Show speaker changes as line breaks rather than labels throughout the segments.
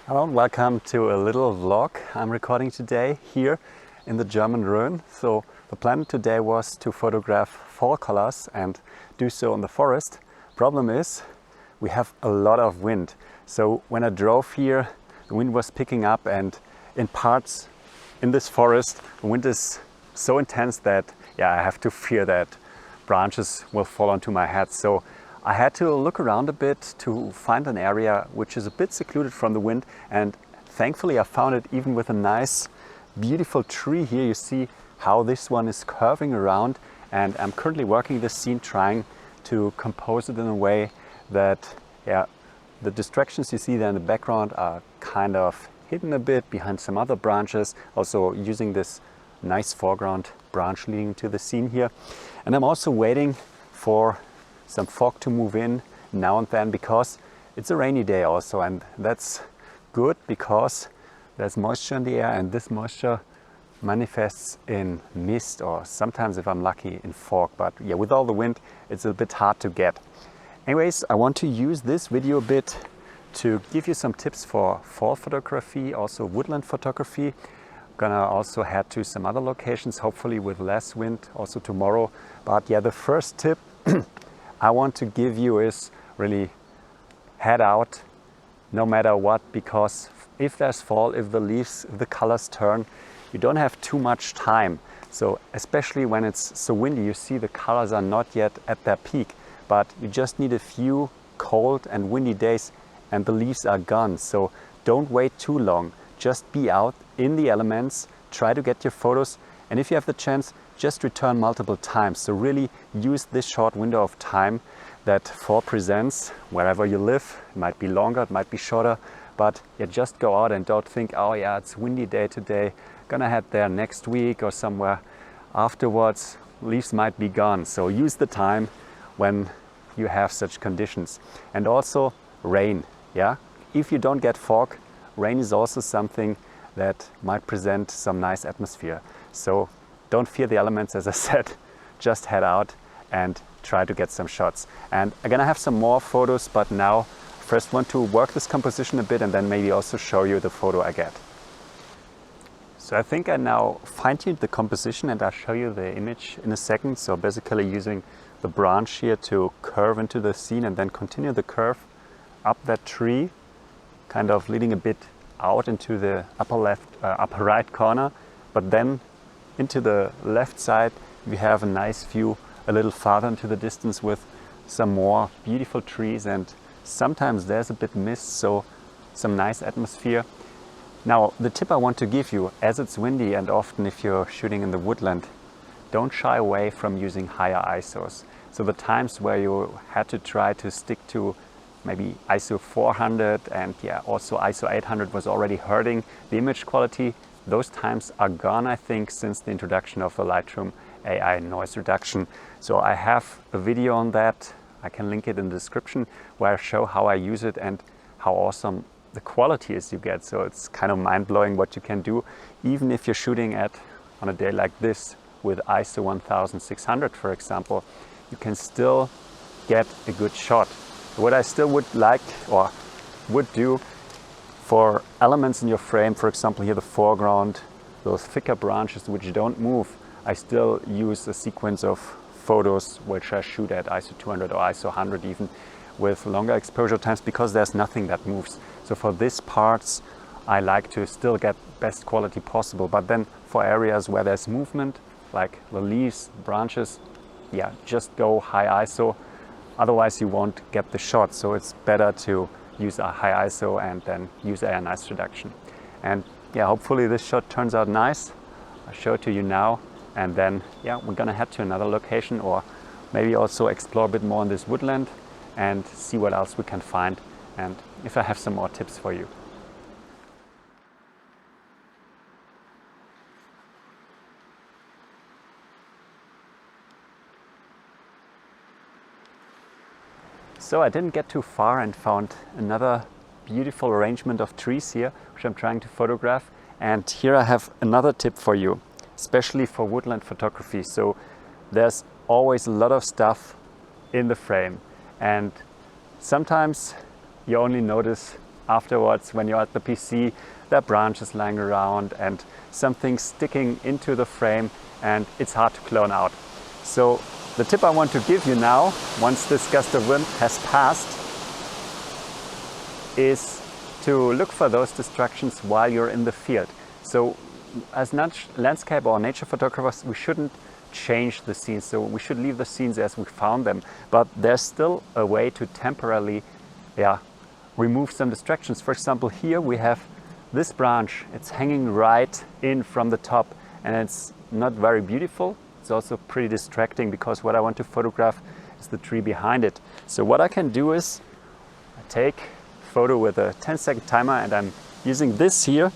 Hello and welcome to a little vlog I'm recording today here in the German Rhön. So the plan today was to photograph fall colors and do so in the forest. Problem is we have a lot of wind. So when I drove here, the wind was picking up, and in parts in this forest the wind is so intense that I have to fear that branches will fall onto my head. So I had to look around a bit to find an area which is a bit secluded from the wind, and thankfully I found it even with a nice beautiful tree here. You see how this one is curving around, and I'm currently working this scene trying to compose it in a way that the distractions you see there in the background are kind of hidden a bit behind some other branches, also using this nice foreground branch leading to the scene here. And I'm also waiting for some fog to move in now and then, because it's a rainy day also, and that's good because there's moisture in the air, and this moisture manifests in mist, or sometimes, if I'm lucky, in fog. But with all the wind it's a bit hard to get. Anyways, I want to use this video a bit to give you some tips for fall photography, also woodland photography. Gonna also head to some other locations, hopefully with less wind, also tomorrow. But the first tip I want to give you is really head out no matter what, because if there's fall, if the leaves, if the colors turn, you don't have too much time. So especially when it's so windy, you see the colors are not yet at their peak, but you just need a few cold and windy days and the leaves are gone. So don't wait too long, just be out in the elements, try to get your photos, and if you have the chance, just return multiple times. So really use this short window of time that fall presents wherever you live. It might be longer, it might be shorter, but just go out and don't think, oh yeah, it's a windy day today, gonna head there next week or somewhere afterwards. Leaves might be gone. So use the time when you have such conditions. And also rain, if you don't get fog, rain is also something that might present some nice atmosphere. So don't fear the elements, as I said, just head out and try to get some shots. And I'm gonna have some more photos, but now first want to work this composition a bit and then maybe also show you the photo I get. So I think I now fine-tuned the composition, and I'll show you the image in a second. So basically using the branch here to curve into the scene and then continue the curve up that tree, kind of leading a bit out into the upper right corner, but then into the left side we have a nice view a little farther into the distance with some more beautiful trees, and sometimes there's a bit mist, so some nice atmosphere. Now the tip I want to give you, as it's windy and often if you're shooting in the woodland, don't shy away from using higher ISOs. So the times where you had to try to stick to maybe ISO 400 and also ISO 800 was already hurting the image quality, those times are gone, I think, since the introduction of the Lightroom AI noise reduction. So I have a video on that, I can link it in the description, where I show how I use it and how awesome the quality is you get. So it's kind of mind-blowing what you can do, even if you're shooting on a day like this with ISO 1600, for example, you can still get a good shot. What I still would like or would do for elements in your frame, for example here the foreground, those thicker branches which don't move, I still use a sequence of photos which I shoot at ISO 200 or ISO 100 even, with longer exposure times, because there's nothing that moves. So for these parts I like to still get best quality possible, but then for areas where there's movement, like the leaves, branches, just go high ISO, otherwise you won't get the shot. So it's better to use a high ISO and then use a nice reduction. And hopefully this shot turns out nice. I'll show it to you now, and then we're gonna head to another location, or maybe also explore a bit more in this woodland and see what else we can find, and if I have some more tips for you. So I didn't get too far and found another beautiful arrangement of trees here, which I'm trying to photograph. And here I have another tip for you, especially for woodland photography. So there's always a lot of stuff in the frame, and sometimes you only notice afterwards when you're at the PC, there are branches lying around and something sticking into the frame, and it's hard to clone out. So the tip I want to give you now, once this gust of wind has passed, is to look for those distractions while you're in the field. So as landscape or nature photographers, we shouldn't change the scenes, so we should leave the scenes as we found them, but there's still a way to temporarily remove some distractions. For example, here we have this branch, it's hanging right in from the top, and it's not very beautiful. It's also pretty distracting because what I want to photograph is the tree behind it. So what I can do is I take a photo with a 10-second timer, and I'm using this here,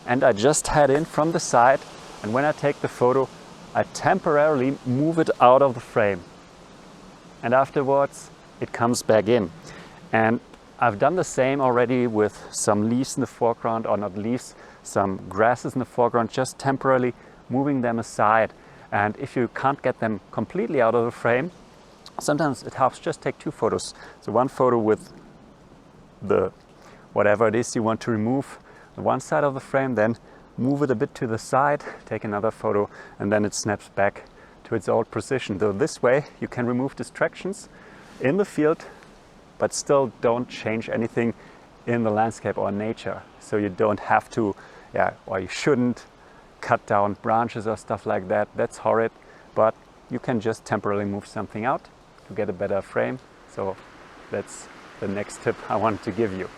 and I just head in from the side, and when I take the photo, I temporarily move it out of the frame, and afterwards it comes back in. And I've done the same already with some leaves in the foreground, or not leaves, some grasses in the foreground, just temporarily moving them aside. And if you can't get them completely out of the frame, sometimes it helps just take two photos. So one photo with the whatever it is you want to remove, the one side of the frame, then move it a bit to the side, take another photo, and then it snaps back to its old position. So this way you can remove distractions in the field, but still don't change anything in the landscape or nature. So you don't have to, or you shouldn't cut down branches or stuff like that. That's horrid, but you can just temporarily move something out to get a better frame. So that's the next tip I want to give you.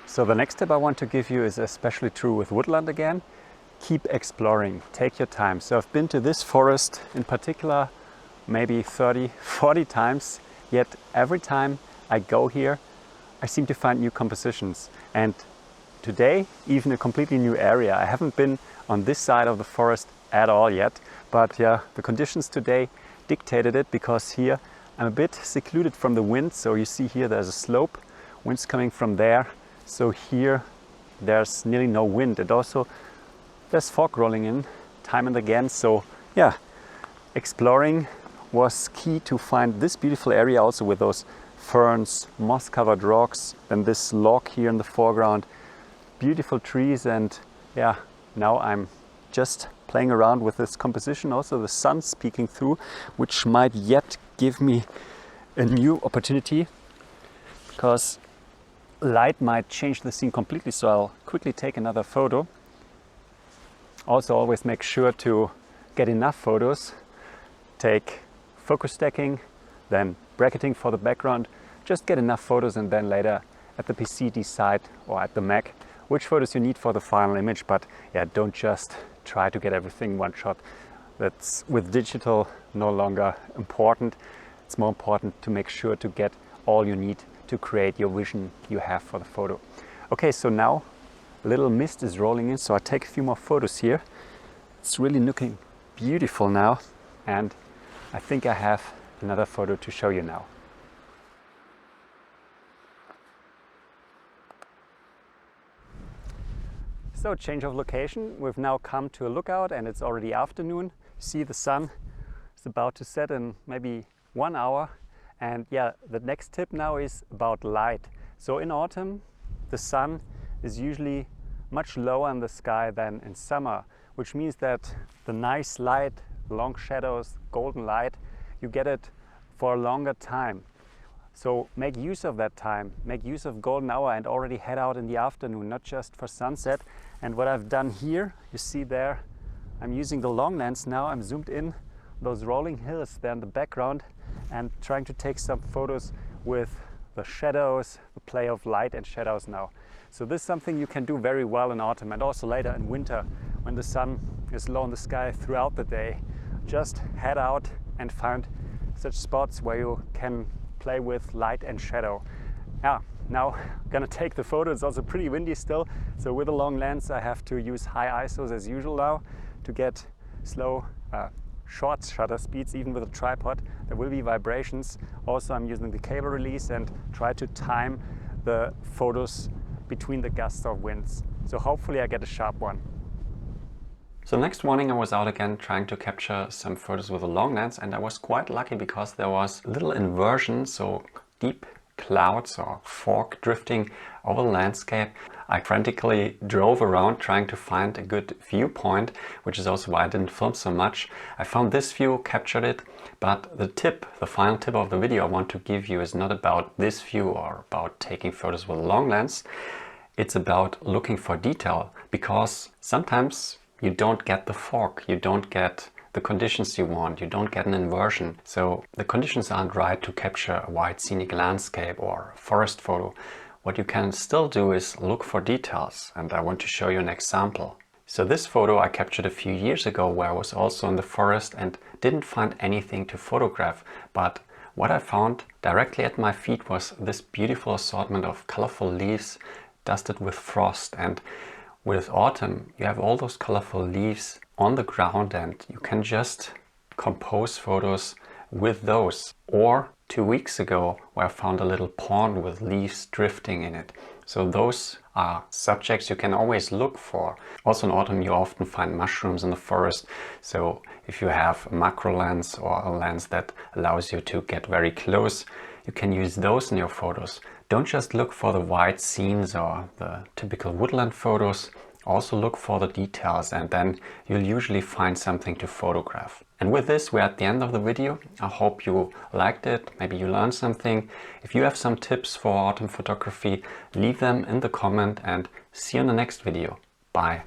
So the next tip I want to give you is especially true with woodland again. Keep exploring, take your time. So I've been to this forest in particular maybe 30, 40 times, yet every time I go here, I seem to find new compositions. And today, even a completely new area. I haven't been on this side of the forest at all yet, but the conditions today dictated it, because here I'm a bit secluded from the wind. So you see here there's a slope, wind's coming from there. So here there's nearly no wind, and also there's fog rolling in time and again. So exploring was key to find this beautiful area, also with those ferns, moss-covered rocks, and this log here in the foreground, beautiful trees. And now I'm just playing around with this composition, also the sun speaking through, which might yet give me a new opportunity, because light might change the scene completely. So I'll quickly take another photo. Also always make sure to get enough photos. Take focus stacking, then bracketing for the background. Just get enough photos, and then later at the PC decide, or at the Mac, which photos you need for the final image. But don't just try to get everything one shot. That's with digital no longer important. It's more important to make sure to get all you need to create your vision you have for the photo. Okay, so now a little mist is rolling in, so I take a few more photos here. It's really looking beautiful now, and I think I have another photo to show you now. So change of location, we've now come to a lookout, and it's already afternoon. You see the sun is about to set in maybe 1 hour. And the next tip now is about light. So in autumn, the sun is usually much lower in the sky than in summer, which means that the nice light, long shadows, golden light, you get it for a longer time. So make use of that time, make use of golden hour, and already head out in the afternoon, not just for sunset. And what I've done here, you see there, I'm using the long lens now. I'm zoomed in those rolling hills there in the background, and trying to take some photos with the shadows, the play of light and shadows now. So this is something you can do very well in autumn, and also later in winter when the sun is low in the sky throughout the day. Just head out and find such spots where you can play with light and shadow. Now I'm gonna take the photo. It's also pretty windy still, so with a long lens I have to use high ISOs as usual now to get slow short shutter speeds. Even with a tripod there will be vibrations. Also I'm using the cable release and try to time the photos between the gusts of winds, so hopefully I get a sharp one. So next morning I was out again trying to capture some photos with a long lens, and I was quite lucky because there was little inversion, so deep clouds or fog drifting over the landscape. I frantically drove around trying to find a good viewpoint, which is also why I didn't film so much. I found this view, captured it, but the final tip of the video I want to give you is not about this view or about taking photos with a long lens. It's about looking for detail, because sometimes you don't get the fog, you don't get the conditions you want, you don't get an inversion. So the conditions aren't right to capture a wide scenic landscape or forest photo. What you can still do is look for details, and I want to show you an example. So this photo I captured a few years ago where I was also in the forest and didn't find anything to photograph, but what I found directly at my feet was this beautiful assortment of colorful leaves dusted with frost. And with autumn you have all those colorful leaves on the ground and you can just compose photos with those. Or 2 weeks ago where I found a little pond with leaves drifting in it. So those are subjects you can always look for. Also in autumn you often find mushrooms in the forest, so if you have a macro lens or a lens that allows you to get very close, you can use those in your photos. Don't just look for the wide scenes or the typical woodland photos, also look for the details, and then you'll usually find something to photograph. And with this, we're at the end of the video. I hope you liked it, maybe you learned something. If you have some tips for autumn photography, leave them in the comment, and see you in the next video. Bye.